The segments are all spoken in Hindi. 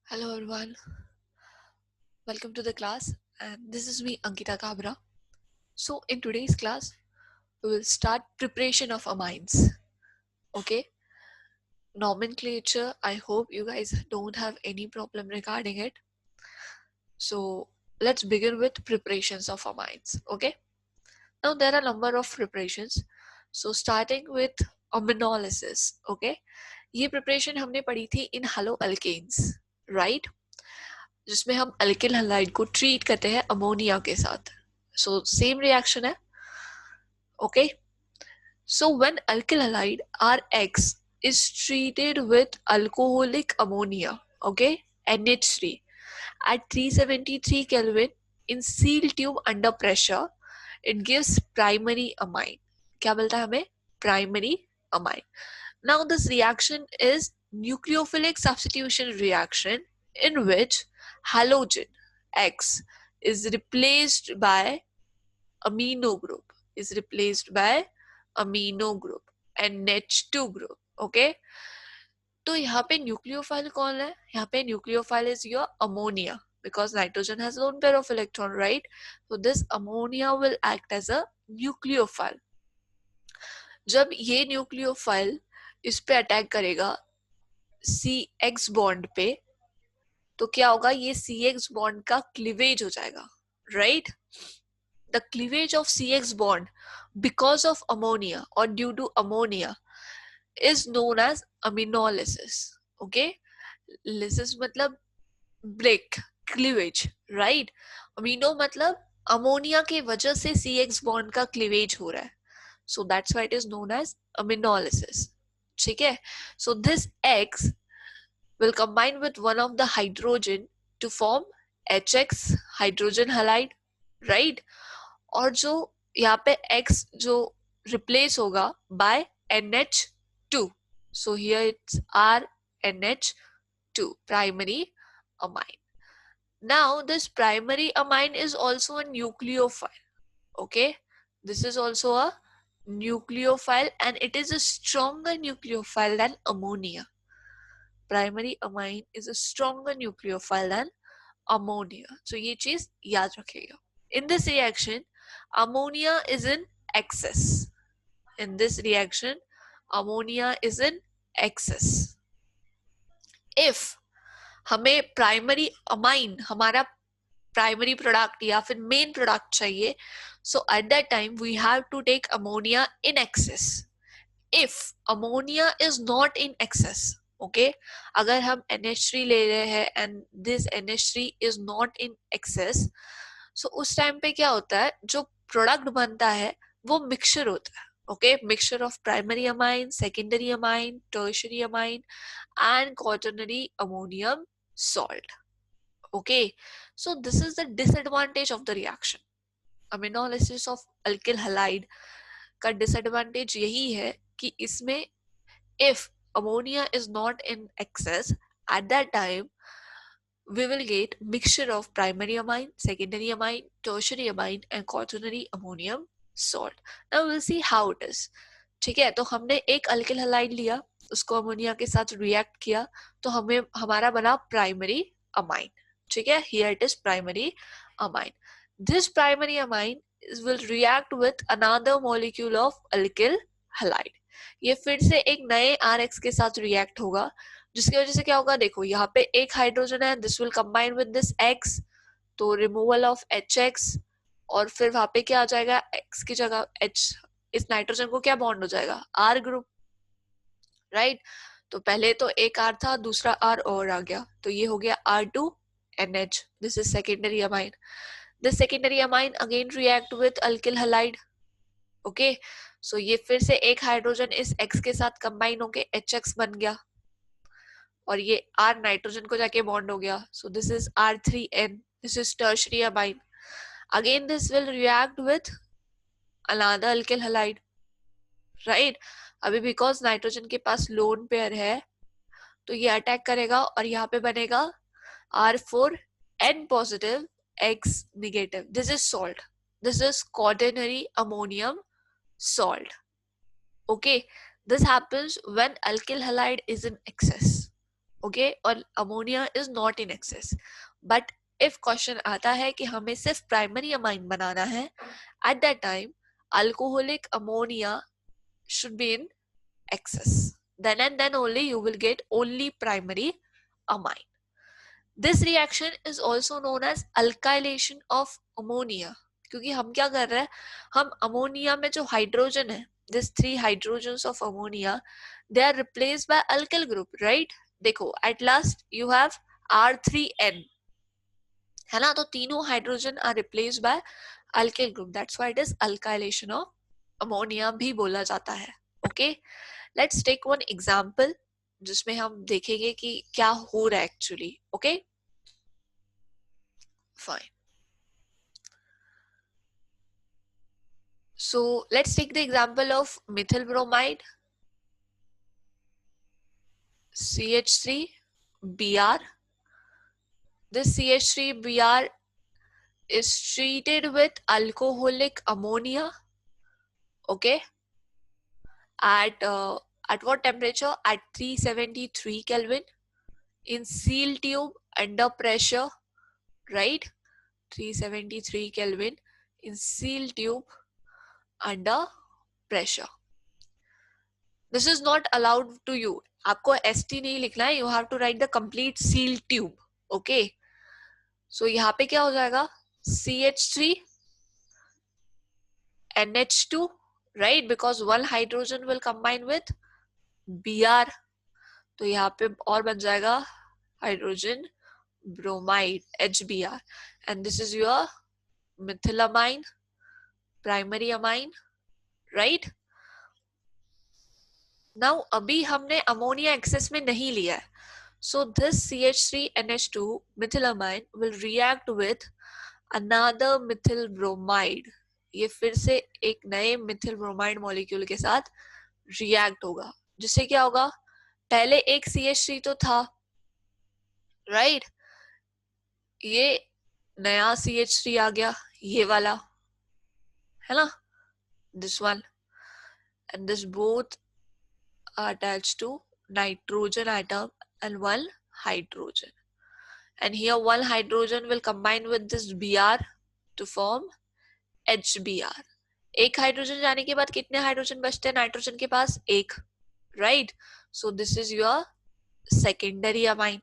Hello everyone, welcome to the class and this is me Ankita Kabra. So in today's class we will start preparation of amines. Okay, nomenclature, I hope you guys don't have any problem regarding it. So let's begin with preparations of amines. Okay, now there are a number of preparations. So starting with aminolysis. Okay, ये preparation हमने पढ़ी थी in haloalkanes, right? जिसमें हम अल्किल हलाइड को ट्रीट करते हैं अमोनिया के साथ. सो सेम रिएक्शन है. Okay, so when alkyl halide RX is treated with alcoholic ammonia, okay, NH3 at 373 Kelvin in seal tube under pressure, it gives primary amine. क्या मिलता है हमें? Primary amine. Now this reaction is nucleophilic substitution reaction in which halogen X is replaced by amino group NH2 group. Okay, तो यहाँ पे न्यूक्लियोफाइल कौन है? यहाँ पे nucleophile is your ammonia because nitrogen has lone pair of electron, right? So this ammonia will act as a nucleophile. जब ये न्यूक्लियोफाइल इस पे अटैक करेगा CX बॉन्ड पे, तो क्या होगा? ये CX बॉन्ड का क्लीवेज हो जाएगा, right? The cleavage of CX bond because of ammonia और due to ammonia is known as aminolysis. Okay, lysis मतलब ब्रेक, क्लीवेज, राइट? अमीनो मतलब अमोनिया के वजह से CX बॉन्ड का क्लीवेज हो रहा है, so that's why it is known as aminolysis. ठीक है, so this X will combine with one of the hydrogen to form HX hydrogen halide, right? और जो यहाँ पे X जो replace होगा by NH2, so here it's RNH2, primary amine. Now this primary amine is also a nucleophile. Okay, this is also a nucleophile and it is a stronger nucleophile than ammonia. Primary amine is a stronger nucleophile than ammonia. So ये चीज याद रखिएगा. In this reaction, ammonia is in excess. In this reaction, ammonia is in excess. If हमें प्राइमरी अमाइन, हमारा प्राइमरी प्रोडक्ट या फिर मेन प्रोडक्ट चाहिए, so at that time we have to take ammonia in excess. If ammonia is not in excess, okay, अगर हम NH3 ले रहे हैं and this NH3 is not in excess, so उस टाइम पे क्या होता है? जो प्रोडक्ट बनता है वो मिक्सचर होता है. Okay, mixture of primary amine, secondary amine, tertiary amine and quaternary ammonium salt. Okay, so this is the disadvantage of the reaction. Aminolysis of alkyl halide का disadvantage यही है कि इसमें if ammonia is not in excess, at that time we will get mixture of primary amine, secondary amine, tertiary amine and quaternary ammonium salt. Now we'll see how it is. ठीक है, तो हमने एक अल्किल हलाइड लिया, उसको अमोनिया के साथ रिएक्ट किया, तो हमें हमारा बना प्राइमरी अमाइन. ठीक है, here it is primary amine. This primary amine will react with another molecule of alkyl halide. ये फिर से एक नए RX के साथ रिएक्ट होगा, जिसकी वजह से क्या होगा? देखो यहाँ पे एक हाइड्रोजन है, this will combine with this X, तो रिमूवल ऑफ HX, और फिर वहां पे क्या आ जाएगा? X की जगह H. इस नाइट्रोजन को क्या बॉन्ड हो जाएगा? R group, right? तो पहले तो एक R था, दूसरा R और आ गया, तो ये हो गया R2NH. This is secondary amine. This secondary amine again react with alkyl halide. Okay, so ये फिर से एक हाइड्रोजन इस X के साथ कंबाइन होके HX बन गया, और ये R नाइट्रोजन को जाके बॉन्ड हो गया, so this is R3N. This is tertiary amine. Again this will react with another alkyl halide, right? अभी because नाइट्रोजन के पास लोन पेयर है, तो ये अटैक करेगा और यहाँ पे बनेगा R4N positive X negative. This is salt. This is quaternary ammonium salt. Okay, this happens when alkyl halide is in excess. Okay, और ammonia is not in excess. But if question आता है कि हमें सिर्फ प्राइमरी अमाइन बनाना है, at that time alcoholic ammonia should be in excess. Then and then only you will get only primary amine. This reaction is also known as alkylation of ammonia. क्योंकि हम क्या कर रहे हैं, हम अमोनिया में जो हाइड्रोजन है, this 3 hydrogens of ammonia, they are replaced by alkyl group, right? देखो, at last you have R3N, है ना, तो तीनों hydrogen are replaced by alkyl group, that's why it is alkylation of ammonia भी बोला जाता है. Okay, let's take one example जिसमें हम देखेंगे कि क्या हो रहा है actually. Okay, fine. So let's take the example of methyl bromide, CH3Br. This CH3Br is treated with alcoholic ammonia. Okay, at what temperature? At 373 Kelvin in seal tube under pressure, right? 373 Kelvin in seal tube under pressure. This is not allowed to you. आपको ST नहीं लिखना है, you have to write the complete seal tube. Okay, so यहाँ पे क्या हो जाएगा, CH3 NH2, right? Because one hydrogen will combine with Br, तो यहाँ पे और बन जाएगा hydrogen bromide HBr, and this is your methylamine, primary amine, right? Now अभी हमने अमोनिया एक्सेस में नहीं लिया है, so this CH3NH2 methylamine will react with another methyl bromide. ये फिर से एक नए मिथिल ब्रोमाइड मॉलिक्यूल के साथ रिएक्ट होगा, जिससे क्या होगा, पहले एक CH3 तो था, राइट? ये नया CH3 आ गया, ये वाला, है ना, this one, and this both are attached to nitrogen atom and one hydrogen, and here one hydrogen will combine with this Br to form HBr. एक हाइड्रोजन जाने के बाद कितने हाइड्रोजन बचते हैं नाइट्रोजन के पास? एक, right? So this is your secondary amine.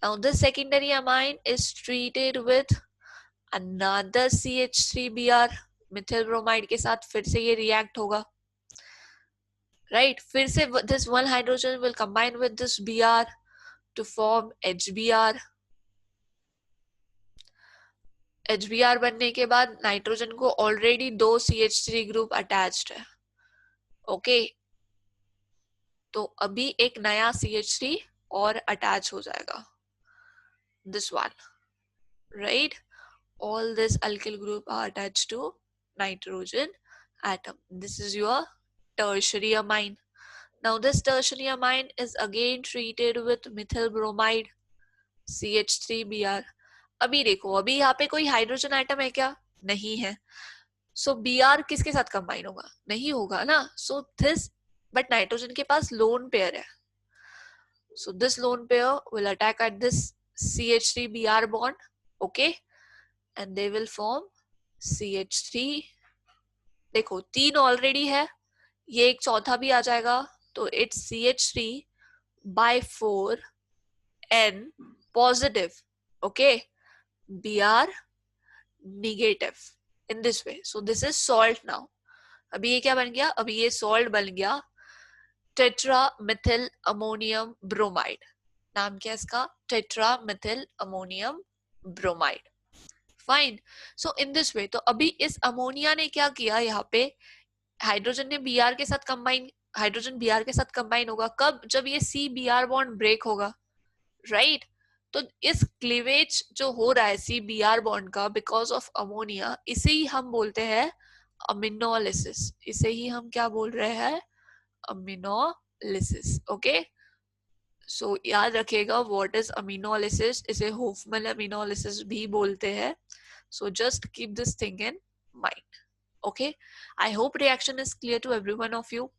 Now this secondary amine is treated with another CH3Br, methyl bromide के साथ फिर से ये react होगा, right? फिर से this one hydrogen will combine with this Br to form HBr. HBr बनने के बाद नाइट्रोजन को ऑलरेडी 2 CH3 ग्रुप अटैच्ड है, ओके, तो अभी एक नया CH3 और अटैच हो जाएगा, this one, right? All this alkyl group are attached to nitrogen atom. This is your tertiary amine. Now this tertiary amine is again treated with methyl bromide, CH3Br. अभी देखो, अभी यहाँ पे कोई हाइड्रोजन आइटम है क्या? नहीं है. So Br किसके साथ कंबाइन होगा? नहीं होगा ना. So this, but नाइट्रोजन के पास लोन पेयर है. So this lone pair will attack at this CH3Br bond, okay, and they will form CH3. देखो 3 ऑलरेडी है, ये एक चौथा भी आ जाएगा, तो it's CH3/4 N positive, okay, Br negative in this way. So this is salt now. अभी ये क्या बन गया? अभी ये सॉल्ट बन गया टेट्रामिथिल अमोनियम ब्रोमाइड. नाम क्या इसका? Tetramethyl ammonium bromide. Fine. So in this way, तो अभी इस अमोनिया ने क्या किया, यहाँ पे हाइड्रोजन ने Br के साथ कंबाइन, हाइड्रोजन Br के साथ कंबाइन होगा कब? जब ये C-Br बॉन्ड ब्रेक होगा, राइट? तो इस क्लीवेज जो हो रहा है C-Br बॉन्ड का बिकॉज ऑफ अमोनिया, इसे ही हम बोलते हैं अमिनोलिसिस. इसे ही हम क्या बोल रहे हैं? अमिनोलिसिस. ओके, सो याद रखिएगा व्हाट इज अमिनोलिसिस. इसे होफमैन अमिनोलिसिस भी बोलते हैं. So just keep this thing in mind. Okay, I hope reaction is clear to everyone of you.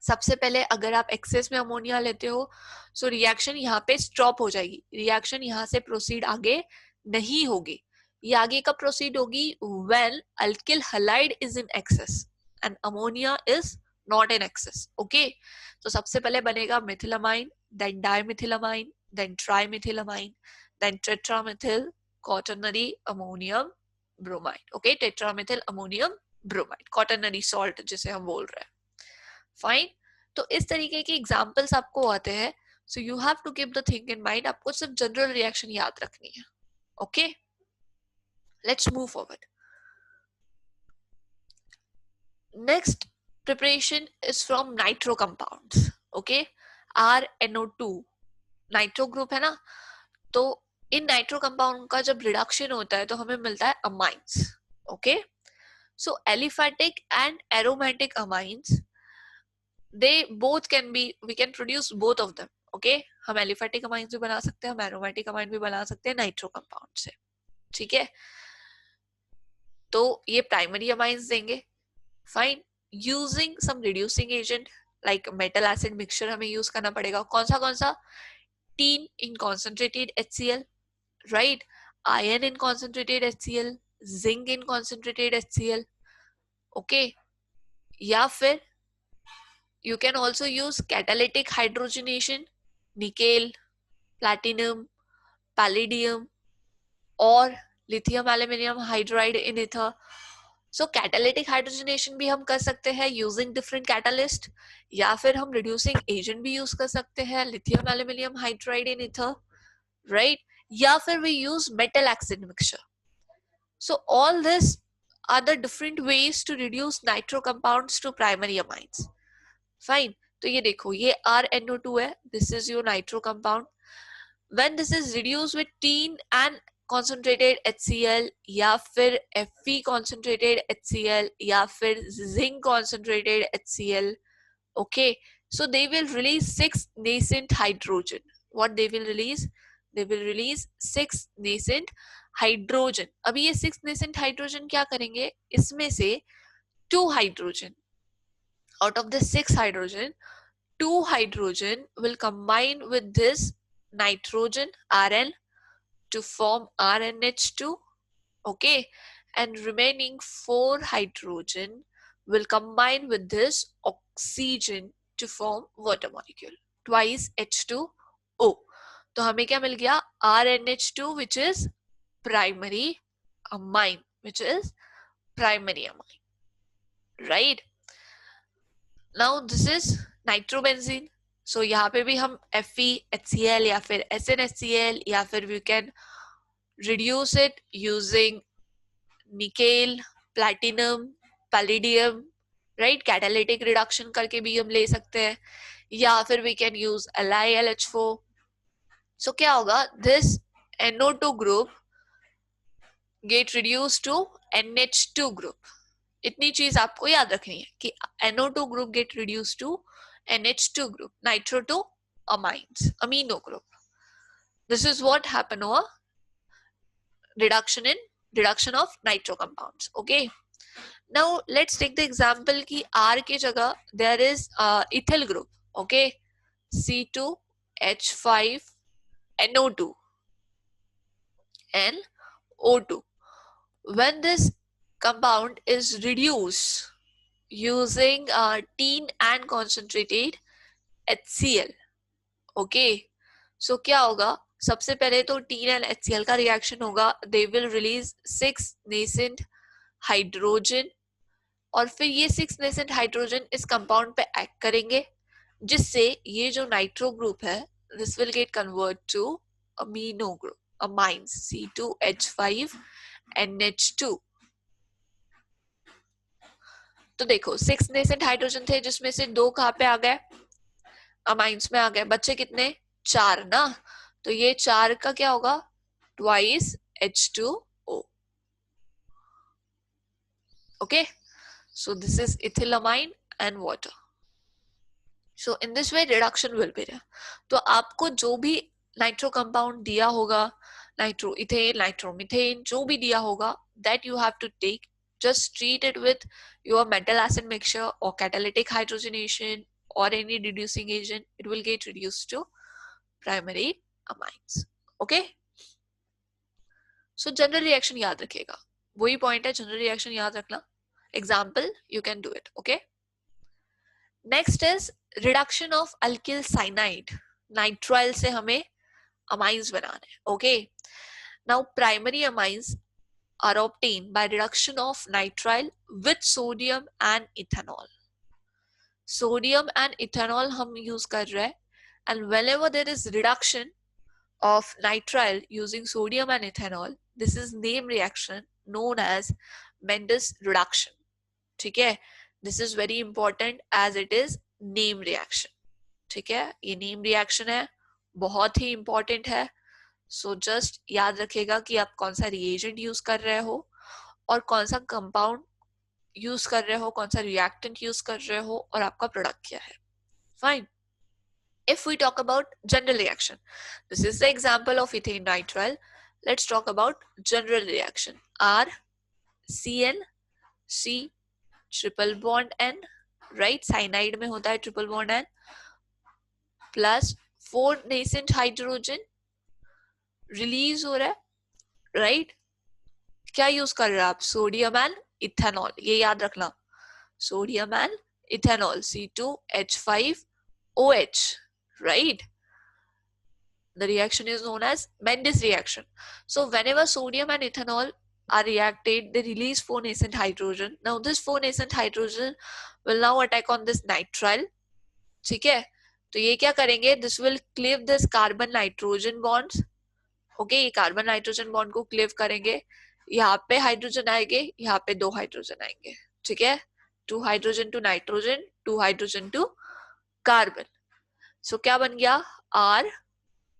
सबसे पहले अगर आप एक्सेस में अमोनिया लेते हो सो रिएक्शन यहाँ पे स्टॉप हो जाएगी, रिएक्शन यहाँ से प्रोसीड आगे नहीं होगी। ये आगे कब प्रोसीड होगी? When alkyl halide is in excess and ammonia is not in excess. Okay, तो सबसे पहले बनेगा methylamine, then dimethylamine, then trimethylamine, then tetramethyl quaternary ammonium bromide। Okay, tetramethyl ammonium bromide, quaternary salt जिसे हम बोल रहे हैं। फाइन, तो इस तरीके के एग्जांपल्स आपको आते हैं। So you have to keep the thing in mind, आपको सिर्फ जनरल रिएक्शन याद रखनी है। Okay, let's move forward. Next preparation is from nitro compounds. Okay, RNO2 nitro group है ना, तो इन नाइट्रो कंपाउंड का जब रिडक्शन होता है तो हमें मिलता है amines. Okay, so aliphatic and aromatic amines, they both can be, we can produce both of them। okay, हम एलिफेटिक अमाइंस भी बना सकते हैं, हम एरोमेटिक अमाइन भी बना सकते हैं नाइट्रो कंपाउंड से। ठीक है, तो ये प्राइमरी अमाइंस देंगे। Fine, using some reducing agent like metal acid mixture हमें यूज करना पड़ेगा। कौन सा? Tin in concentrated HCl, right, iron in concentrated HCl, zinc in concentrated HCl। Okay, या फिर you can also use catalytic hydrogenation, nickel, platinum, palladium और lithium aluminium hydride in ether। so catalytic hydrogenation भी हम कर सकते हैं using different catalyst, या फिर हम reducing agent भी use कर सकते हैं lithium aluminium hydride in ether, right, या फिर we use metal acid mixture। so all this are the different ways to reduce nitro compounds to primary amines। Fine, तो ये देखो ये RNO2 है, this is your nitro compound. When this is reduced with tin and concentrated HCl या फिर Fe concentrated HCl या फिर zinc concentrated HCl, okay, so they will release 6 nascent hydrogen। what they will release? they will release 6 nascent hydrogen। अभी ये 6 nascent hydrogen क्या करेंगे? इसमें से 2 hydrogen, out of the 6 hydrogen, 2 hydrogen will combine with this nitrogen Rn to form RNH2, okay, and remaining 4 hydrogen will combine with this oxygen to form water molecule, twice H2O। तो हमें क्या मिल गया? RNH2 which is primary amine, which is primary amine, right? now this is nitrobenzene। so यहाँ पे भी हम FeHCl या फिर SnHCl या फिर we can reduce it using nickel, platinum, palladium, right, catalytic reduction करके भी हम ले सकते हैं, या फिर we can use LiLH4। so क्या होगा? this NO2 group get reduced to NH2 group। इतनी चीज आपको याद रखनी है कि NO2 group get reduced to NH2 group, nitro to amines, amino group। this is what happen over reduction of nitro compounds। okay, now let's take the example कि R के जगह there is ethyl group, okay, C2H5NO2 and O2। when this compound is reduced using teen and concentrated HCl, okay, so क्या होगा? सबसे पहले तो टीन एंड HCl का रिएक्शन होगा, they will release 6 nascent hydrogen और फिर ये 6 nascent hydrogen इस कंपाउंड पे एक्ट करेंगे, जिससे ये जो नाइट्रो ग्रुप है this will get convert to amino group, amines, C2H5NH2। तो देखो 6 नेसेंट हाइड्रोजन थे जिसमें से 2 कहाँ पे आ गए? अमाइंस में आ गए, बच्चे कितने? 4 ना, तो ये 4 का क्या होगा? Twice H2O। okay, so this is ethylamine and water। so in this way reduction will be there। तो आपको जो भी नाइट्रो कंपाउंड दिया होगा, नाइट्रो इथेन, नाइट्रोमीथेन, जो भी दिया होगा, that you have to take, just treat it with your metal acid mixture or catalytic hydrogenation or any reducing agent, it will get reduced to primary amines. Okay, so general reaction याद रखिएगा, वही point है, general reaction याद रखना. Example, you can do it. Okay, next is reduction of alkyl cyanide. Nitrile से हमें amines बनाने हैं. Okay, now primary amines are obtained by reduction of nitrile with sodium and ethanol. Sodium and ethanol हम use कर रहे हैं, and whenever there is reduction of nitrile using sodium and ethanol, this is name reaction known as Mendes reduction. ठीक है, this is very important as it is name reaction. ठीक है, ये name reaction है, बहुत ही important है. So just याद रखेगा कि आप कौन सा reagent use कर रहे हो और कौन सा compound यूज कर रहे हो, कौन सा रिएक्टेंट यूज कर रहे हो और आपका प्रोडक्ट क्या है. Fine. If we talk about general reaction, this is the example of ethane nitrile. Let's talk about general reaction. R CN C triple bond N, right? Cyanide में होता है triple bond N plus 4 nascent hydrogen release हो रहा है, right? क्या यूज कर रहे हो आप? सोडियम एंड इथेनॉल, ये याद रखना, sodium and ethanol C2H5OH, right? The reaction is known as Mendes reaction. So whenever sodium and ethanol are reacted, they release 4 nascent hydrogen. Now this 4 nascent hydrogen will now attack on this nitrile. ठीक है, तो ये क्या करेंगे? This will cleave this carbon nitrogen bonds. Okay, ये कार्बन नाइट्रोजन बॉन्ड को क्लीव करेंगे. यहाँ पे हाइड्रोजन आएंगे, यहाँ पे 2 हाइड्रोजन आएंगे. ठीक है, 2 hydrogen to nitrogen, 2 hydrogen to carbon. सो क्या बन गया? R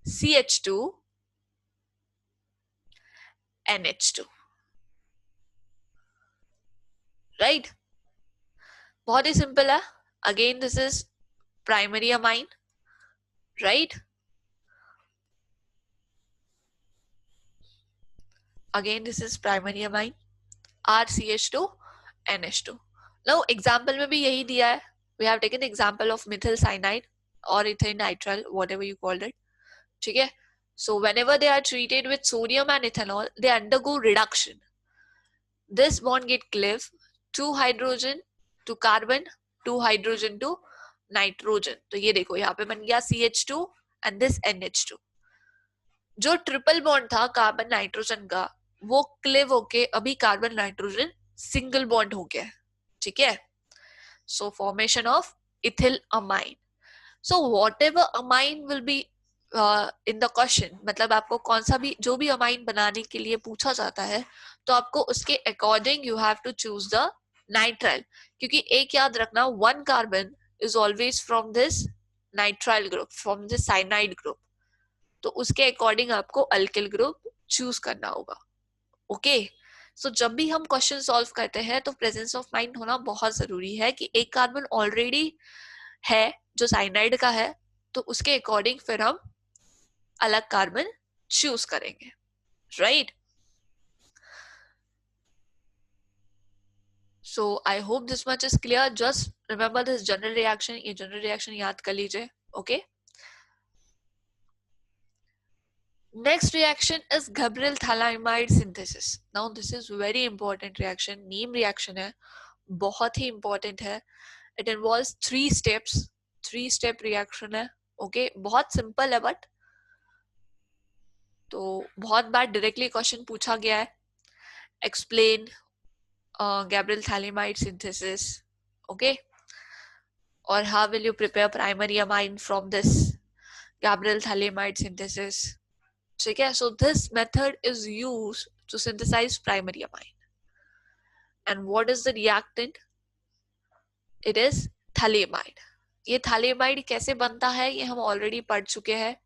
CH2 NH2, right? बहुत ही सिंपल है. Again this is primary amine, right? Again this is primary amine, RCH2 NH2. Now example में भी यही दिया है. We have taken example of methyl cyanide or ethane nitrile, whatever you called it. ठीक है, so whenever they are treated with sodium and ethanol, they undergo reduction. This bond get cleave, 2 hydrogen to carbon, 2 hydrogen to nitrogen. तो ये देखो यहाँ पे बन गया CH2 and this NH2. जो ट्रिपल बॉन्ड था कार्बन नाइट्रोजन का, वो क्लेव होके अभी कार्बन नाइट्रोजन सिंगल बॉन्ड हो गया. ठीक है, सो formation of ethyl amine. So whatever amine will be in the question, मतलब आपको कौन सा भी जो भी अमाइन बनाने के लिए पूछा जाता है, तो आपको उसके according you have to choose the nitrile. क्योंकि एक याद रखना, 1 carbon is always from this nitrile group, from this cyanide group. तो उसके अकॉर्डिंग आपको अल्किल ग्रुप चूज करना होगा. ओके, सो जब भी हम क्वेश्चन सॉल्व करते हैं तो प्रेजेंस ऑफ माइंड होना बहुत जरूरी है कि एक कार्बन ऑलरेडी है जो साइनाइड का है, तो उसके अकॉर्डिंग फिर हम अलग कार्बन चूज करेंगे, right? So I hope this much is clear. Just remember this general reaction, ये जनरल रिएक्शन याद कर लीजिए. Okay, next reaction is Gabriel thalamide synthesis. Now this is very important reaction, name reaction है, बहुत ही important है. It involves 3 steps, 3 step reaction है. Okay, बहुत simple है, but तो बहुत बार directly question पूछा गया है. Explain Gabriel thalamide synthesis. Okay, or how will you prepare primary amine from this Gabriel thalamide synthesis? ठीक है, so this method is used to synthesize primary amine. And what is the reactant? It is thalamide. ये thalamide कैसे बनता है ये हम ऑलरेडी पढ़ चुके हैं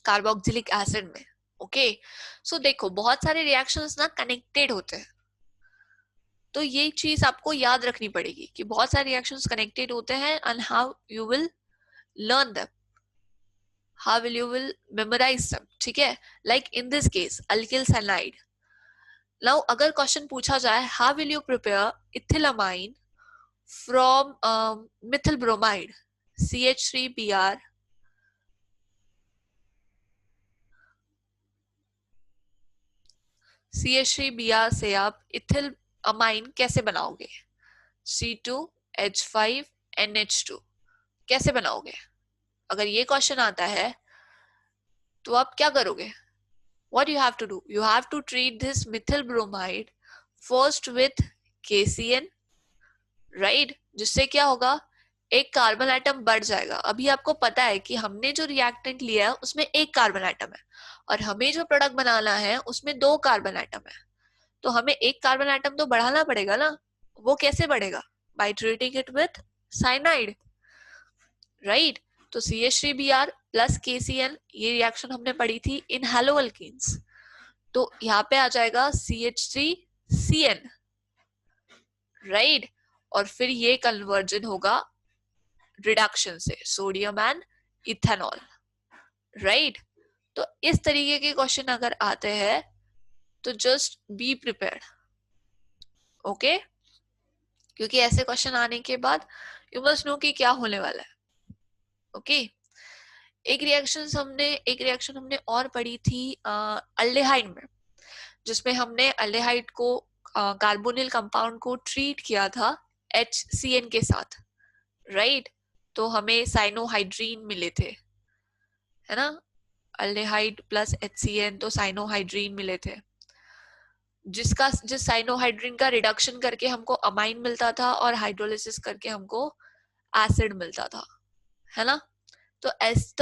कार्बोक्सिलिक एसिड में. ओके, सो देखो बहुत सारे रिएक्शंस ना कनेक्टेड होते हैं, तो ये चीज आपको याद रखनी पड़ेगी कि बहुत सारे रिएक्शंस कनेक्टेड होते हैं and how you will learn them, how will you will memorize them. ठीक है, like in this case alkyl cyanide. Now अगर क्वेश्चन पूछा जाए how will you prepare ethylamine from methyl bromide CH3Br CH3Br से आप इथिल अमाइन कैसे बनाओगे? C2H5NH2 कैसे बनाओगे? अगर ये क्वेश्चन आता है तो आप क्या करोगे? What you have to do? You have to treat this methyl bromide first with KCN, right? जिससे क्या होगा? एक कार्बन एटम बढ़ जाएगा. अभी आपको पता है कि हमने जो रिएक्टेंट लिया है उसमें एक कार्बन एटम है और हमें जो प्रोडक्ट बनाना है उसमें दो कार्बन एटम है. तो हमें एक कार्बन एटम तो बढ़ाना पड़ेगा ना. वो कैसे बढ़ेगा? By treating it with cyanide, right? तो CH3Br प्लस KCl, ये रिएक्शन हमने पढ़ी थी इन हेलोअल्कीन्स. तो यहाँ पे आ जाएगा CH3CN, राइट? और फिर ये कन्वर्जन होगा रिडक्शन से सोडियम एंड इथेनॉल, राइट? तो इस तरीके के क्वेश्चन अगर आते हैं तो जस्ट बी प्रिपेयर्ड, ओके? क्योंकि ऐसे क्वेश्चन आने के बाद यू मस्ट नो कि क्या होने वाला है, ओके? एक रिएक्शन हमने और पढ़ी थी अल्डेहाइड में, जिसमें हमने अल्डेहाइड को कार्बोनिल कंपाउंड को ट्रीट किया था HCN के साथ, राइट? तो हमें साइनोहाइड्रीन मिले थे, है ना? अल्डेहाइड प्लस HCN तो साइनोहाइड्रीन मिले थे, जिस साइनोहाइड्रीन का रिडक्शन करके हमको अमाइन मिलता था और हाइड्रोलिसिस करके हमको एसिड मिलता था, है ना? तो इस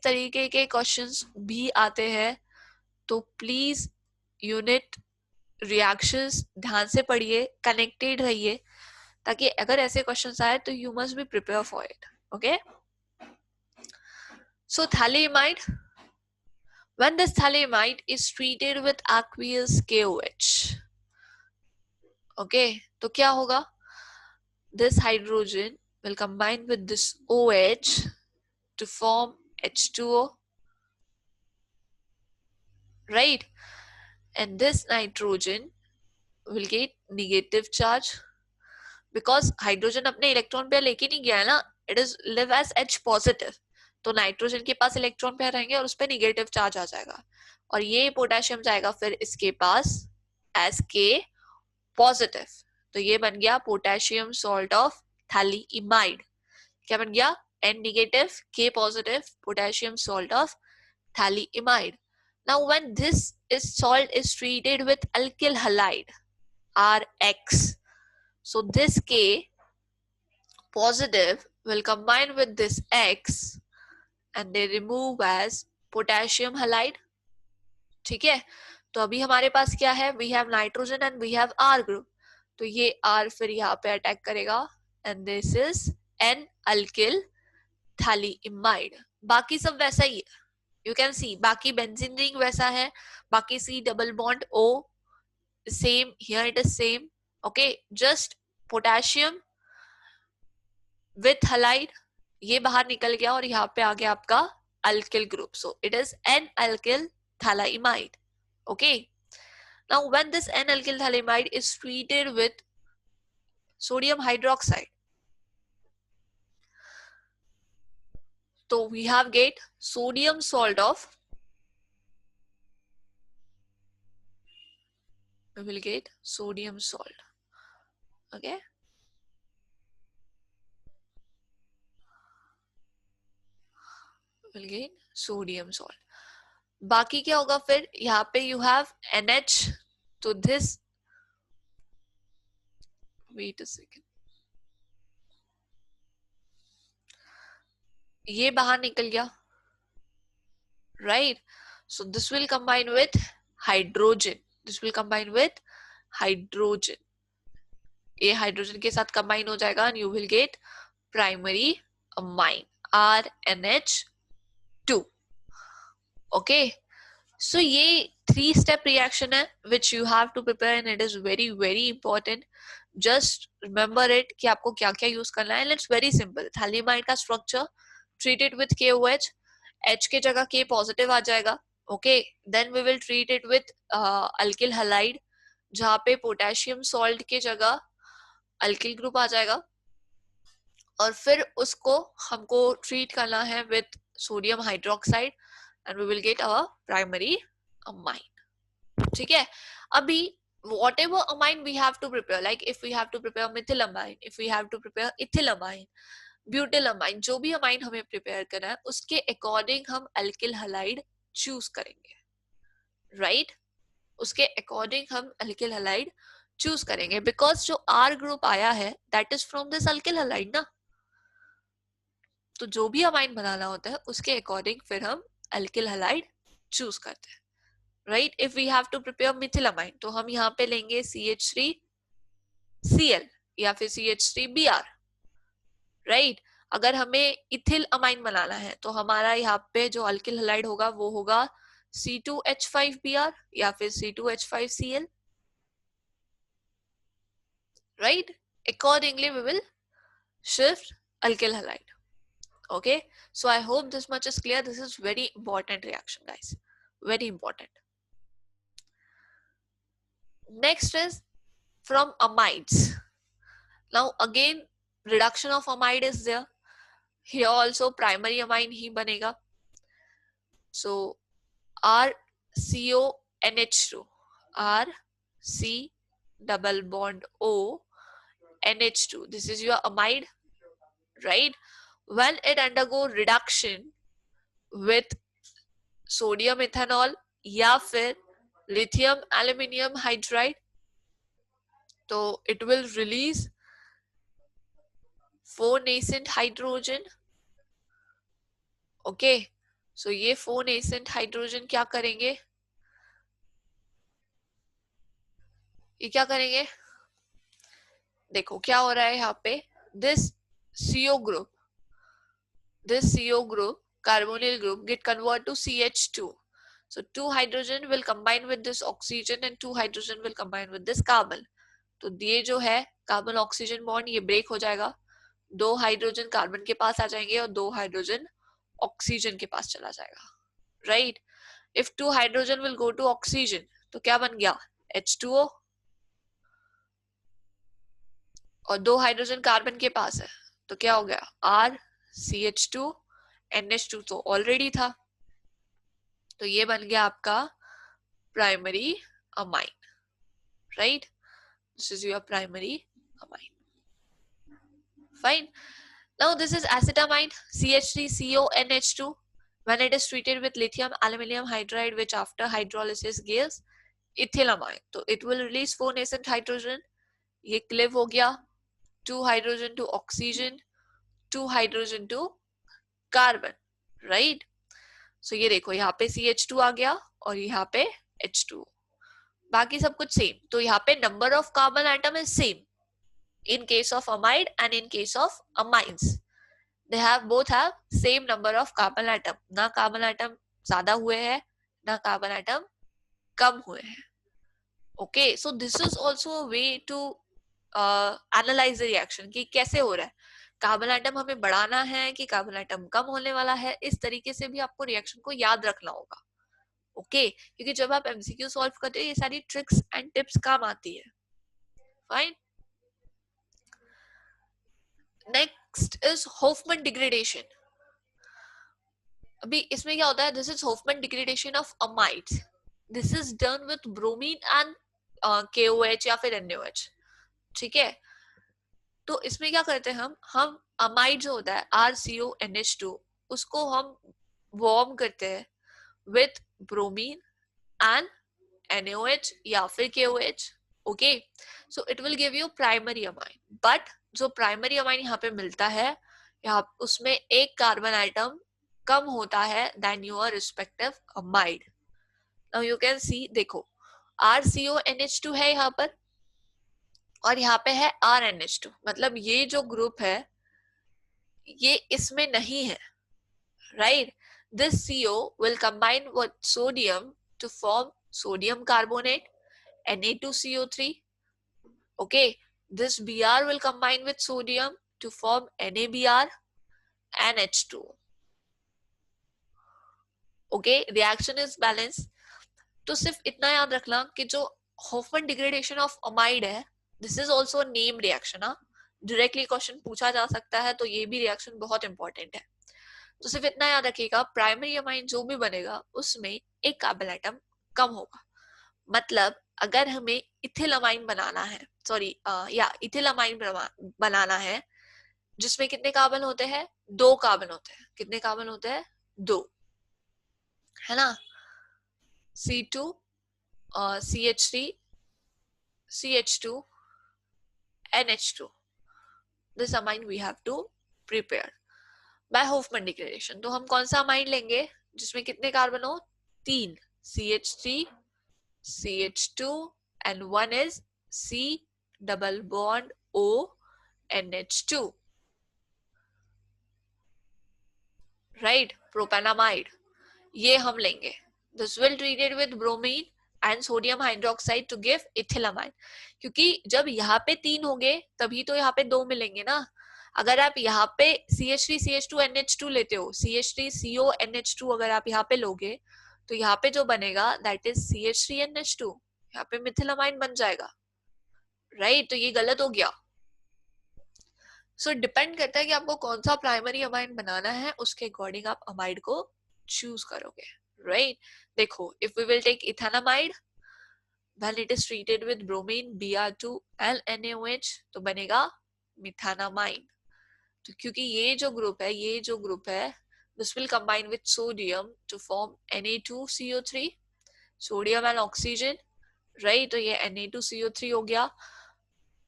तरीके के क्वेश्चंस भी आते हैं. तो प्लीज यूनिट रिएक्शंस ध्यान से पढ़िए, कनेक्टेड रहिए, ताकि अगर ऐसे क्वेश्चंस आए तो you must be prepare for it, okay? So phthalimide, when this thalamide is treated with aqueous KOH, okay, तो क्या होगा? This hydrogen will combine with this OH to form H2O, right? And this nitrogen will get negative charge because hydrogen अपने इलेक्ट्रॉन पेयर लेके नहीं गया है ना, it is live as H positive. तो नाइट्रोजन के पास इलेक्ट्रॉन पेयर रहेंगे और उस पर निगेटिव चार्ज आ जाएगा और ये पोटेशियम जाएगा फिर इसके पास एज K पॉजिटिव. तो ये बन गया पोटेशियम सॉल्ट ऑफ थैलीइमाइड. क्या बन गया? N negative K positive potassium salt of phthalimide. Now when this salt is treated with alkyl halide RX, so this K positive will combine with this X and they remove as potassium halide. ठीक है? तो अभी हमारे पास क्या है? We have nitrogen and we have R group. तो ये R फिर यहाँ पे अटैक करेगा and this is N alkyl थैलीइमाइड. बाकी सब वैसा ही है, you can see. बाकी benzene ring वैसा है, बाकी C double bond O same, here it is same, okay? Just potassium with halide ये बाहर निकल गया और यहाँ पे आ गया आपका alkyl group. So it is N alkyl thalaimide, okay? Now when this N alkyl thalaimide is treated with sodium hydroxide, so we have get sodium salt of, we will get sodium salt, okay? will get sodium salt. बाकी क्या होगा फिर? यहाँ पे you have NH, तो this, wait a second, ये बाहर निकल गया, right? So this will combine with hydrogen, this will combine with hydrogen, ये हाइड्रोजन के साथ कंबाइन हो जाएगा and you will get primary amine RNH2, okay? So ये 3 step reaction है which you have to prepare and it is very very important. Just remember it कि आपको क्या क्या यूज करना है. It's very simple. थैलीमाइड का structure treat it with KOH, H के जगह K पॉजिटिव आ जाएगा, okay? Then we will treat it with alkyl halide, जहाँ पे पोटेशियम सॉल्ट के जगह अल्किल ग्रुप आ जाएगा, और फिर उसको हमको ट्रीट करना है with sodium hydroxide and we will get our primary amine. ठीक है. अभी whatever amine we have to prepare, like if we have to prepare methylamine, if we have to prepare ethylamine, ब्यूटिलमाइन, जो भी अमाइन हमें प्रिपेयर करना है उसके अकॉर्डिंग हम अल्किल हलाइड चूज करेंगे. राइट उसके अकॉर्डिंग हम अल्किल हलाइड चूज करेंगे, बिकॉज जो आर ग्रुप आया है that is from this alkyl halide ना. तो जो भी अमाइन बनाना होता है उसके अकॉर्डिंग फिर हम अल्किल हलाइड चूज करते हैं. Right if we have to prepare methylamine तो हम यहाँ पे लेंगे CH3Cl या फिर CH3Br. राइट अगर हमें इथिल अमाइन बनाना है तो हमारा यहाँ पे जो अल्किल हलाइड होगा वो होगा C2H5Br या फिर C2H5Cl. Right accordingly we will shift alkyl halide. Okay, so I hope this much is clear. This is very important reaction, guys, very important. Next is from amides. Now again reduction of amide is there. Here also primary amine ही बनेगा. So RCONH2, RC double bond O NH2, this is your amide. Right when it undergo reduction with sodium ethanol या फिर lithium aluminium hydride, तो it will release 4 nascent hydrogen. Okay, so ये 4 nascent hydrogen क्या करेंगे, ये क्या करेंगे, देखो क्या हो रहा है यहाँ पे. this CO group, this CO group, carbonyl group get converted to CH2. So 2 hydrogen will combine with this oxygen and 2 hydrogen will combine with this carbon. तो ये जो है कार्बन ऑक्सीजन बॉन्ड ये ब्रेक हो जाएगा, 2 हाइड्रोजन कार्बन के पास आ जाएंगे और 2 हाइड्रोजन ऑक्सीजन के पास चला जाएगा. Right if 2 hydrogen will go to oxygen तो क्या बन गया H2O, और 2 हाइड्रोजन कार्बन के पास है तो क्या हो गया RCH2 NH2 तो ऑलरेडी था, तो ये बन गया आपका primary amine. Right this is your primary amine. Fine. Now this is acetamide CH3CONH2. When it is treated with lithium aluminum hydride, which after hydrolysis gives ethylamine, so it will release 4 nascent hydrogen. ये क्लिव हो गया, 2 hydrogen to oxygen, 2 hydrogen to carbon. Right? So ये देखो यहाँ पे CH2 आ गया और यहाँ पे H2. बाकी सब कुछ सेम. तो यहाँ पे number of carbon atom is same in case of amide and in case of amines. They have both have same number of carbon atom. ना कार्बन एटम ज्यादा हुए हैं ना कार्बन एटम कम हुए हैं. Okay, so this is also a way to analyze the reaction कि कैसे हो रहा है, कार्बन एटम हमें बढ़ाना है कि कार्बन एटम कम होने वाला है. इस तरीके से भी आपको रिएक्शन को याद रखना होगा. ओके क्योंकि जब आप MCQ सॉल्व करते हो ये सारी ट्रिक्स एंड टिप्स काम आती है. Fine. Next is Hofmann degradation. अभी इसमें क्या होता है, this is Hofmann degradation of amides. This is done with bromine and KOH या फिर NaOH. ठीक है, तो इसमें क्या करते हैं हम अमाइड जो होता है RCONH2 उसको हम वार्म करते हैं with bromine and NaOH या फिर KOH. Okay, so it will give you primary amine. But जो प्राइमरी अमाइन यहाँ पे मिलता है यहाँ उसमें एक कार्बन आइटम कम होता है than your respective amide. Now you can see, देखो RCONH2 है यहाँ पर और यहाँ पे है RNH2, मतलब ये जो ग्रुप है ये इसमें नहीं है. Right? This CO will combine with sodium to form sodium carbonate Na2CO3. Okay, this Br will combine with sodium to form NaBr and H2. Okay, reaction is balanced. तो सिर्फ इतना याद रखना कि जो होफमैन डिग्रेडेशन ऑफ अमाइड है, this is also name reaction. Directly question पूछा जा सकता है, तो ये भी रिएक्शन बहुत इंपॉर्टेंट है। तो सिर्फ इतना याद रखिएगा, प्राइमरी अमाइन जो भी बनेगा उसमें एक कार्बन एटम कम होगा। मतलब अगर हमें इथिल अमाइन बनाना है, सॉरी या इथिल अमाइन बनाना है, जिसमें कितने कार्बन होते हैं? 2 कार्बन होते हैं। कितने कार्बन होते हैं? 2, है ना? C2 CH3 CH2 NH2, this amine we have to prepare by Hofmann degradation। तो हम कौन सा अमाइन लेंगे जिसमें कितने कार्बन हो? 3, CH3 CH2 and 1 is C double bond O NH2, right? प्रोपेनामाइड, ये हम लेंगे। This will treated with bromine and sodium hydroxide to give ethylamine। क्योंकि जब यहाँ पे 3 होंगे तभी तो यहाँ पे 2 मिलेंगे ना। अगर आप यहाँ पे CH3 CH2 NH2 लेते हो, CH3 CO NH2 अगर आप यहाँ पे लोगे तो यहाँ पे जो बनेगा that is CH3 NH2, यहाँ पे मिथिलामाइन बन जाएगा, राइट? तो ये गलत हो गया। सो डिपेंड करता है कि आपको कौन सा प्राइमरी अमाइन बनाना है, उसके अकॉर्डिंग आप अमाइड को चूज करोगे, राइट? देखो, if we will take ethanamide when it is treated with bromine Br2 and NaOH तो बनेगा मिथानामाइन। तो क्योंकि ये जो ग्रुप है this will combine with sodium to form Na2CO3, sodium and oxygen, right? तो ये Na2CO3 हो गया।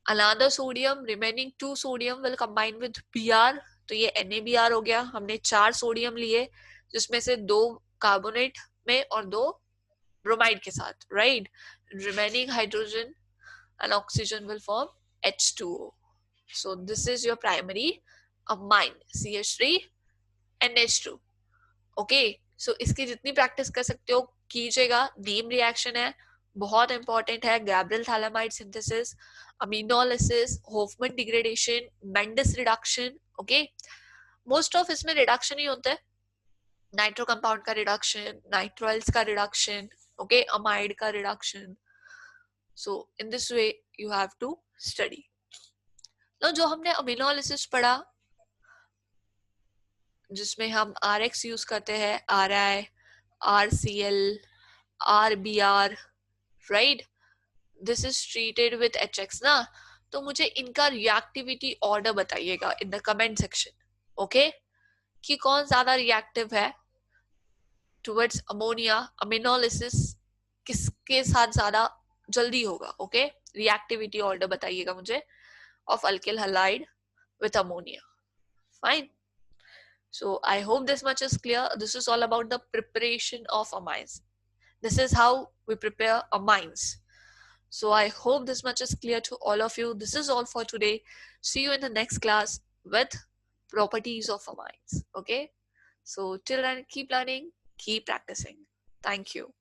another sodium, remaining 2 sodium will combine with Br, तो ये NaBr हो गया। हमने 4 सोडियम लिए जिसमें से 2 कार्बोनेट में और 2 ब्रोमाइड के साथ, right? Remaining hydrogen and oxygen will form H2O. So this is your primary amine CH3 NH2. Okay, so इसकी जितनी प्रैक्टिस कर सकते हो कीजिएगा। नीम रिएक्शन है, बहुत इंपॉर्टेंट है। Gabriel phthalimide synthesis, aminolysis, Hofmann degradation, Mendius reduction. Okay, most of इसमें रिडक्शन ही होता है, नाइट्रो कंपाउंड का रिडक्शन, नाइट्रोइल्स का रिडक्शन, ओके, अमाइड का reduction. So in this way you have to study। now जो हमने अमीनोलिसिस पढ़ा जिसमें हम RX यूज करते हैं, RI, RCl, RBr, right? this is treated with HX ना। तो मुझे इनका रिएक्टिविटी ऑर्डर बताइएगा in the comment section, okay? कि कौन ज्यादा रिएक्टिव है टुवर्ड्स अमोनिया, अमीनोलिसिस किसके साथ ज्यादा जल्दी होगा, ओके? रिएक्टिविटी ऑर्डर बताइएगा मुझे of alkyl halide with ammonia। Fine। So I hope this much is clear। this is all about the preparation of amines। this is how we prepare amines। so I hope this much is clear to all of you। this is all for today। see you in the next class with properties of amines, okay? so till then, keep learning, keep practicing। thank you।